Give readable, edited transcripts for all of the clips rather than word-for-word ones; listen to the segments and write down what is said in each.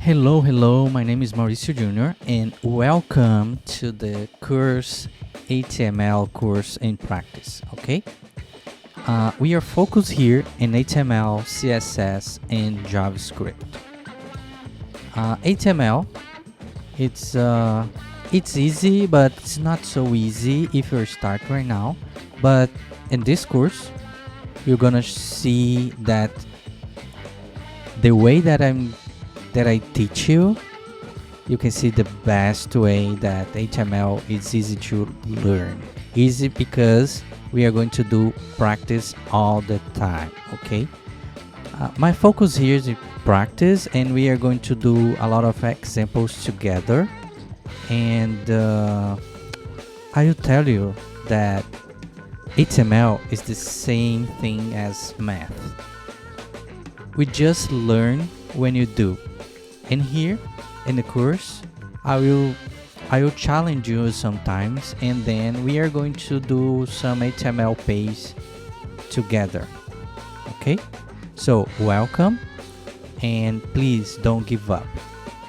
Hello, my name is Mauricio Jr. and welcome to the course HTML course in practice, okay? We are focused here in HTML, CSS, and JavaScript. HTML, it's easy, but it's not so easy if you start right now. But in this course, you're gonna see that the way that I teach you, you can see the best way that HTML is easy to learn. Easy because we are going to do practice all the time, okay? My focus here is practice, and we are going to do a lot of examples together. And I will tell you that HTML is the same thing as math. We just learn when you do. And here in the course, I will challenge you sometimes, and then we are going to do some HTML page together. Okay? So welcome, and please don't give up.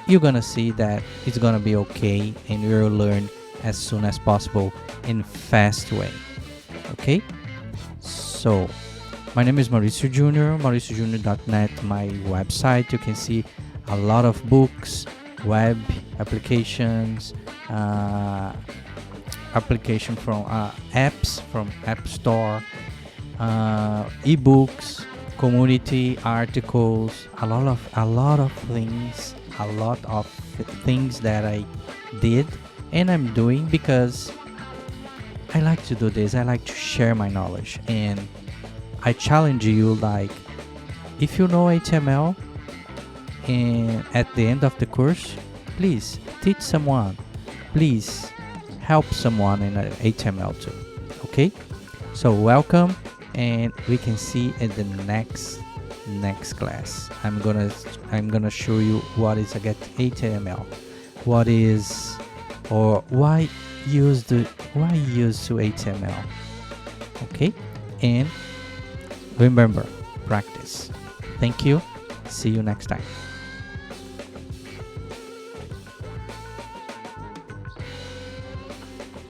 You're gonna see that it's gonna be okay, and you'll learn as soon as possible in fast way. Okay? So my name is Mauricio Jr. MauricioJr.net, my website. You can see a lot of books, web applications, application from apps from App Store, ebooks, community articles, a lot of things that I did and I'm doing because I like to do this. I like to share my knowledge, and I challenge you, like, if you know HTML, and at the end of the course, please teach someone, please help someone in HTML too. Okay, so welcome, and we can see in the next class. I'm gonna show you what is HTML, what is, or why use to HTML. Okay, and remember, practice. Thank you. See you next time.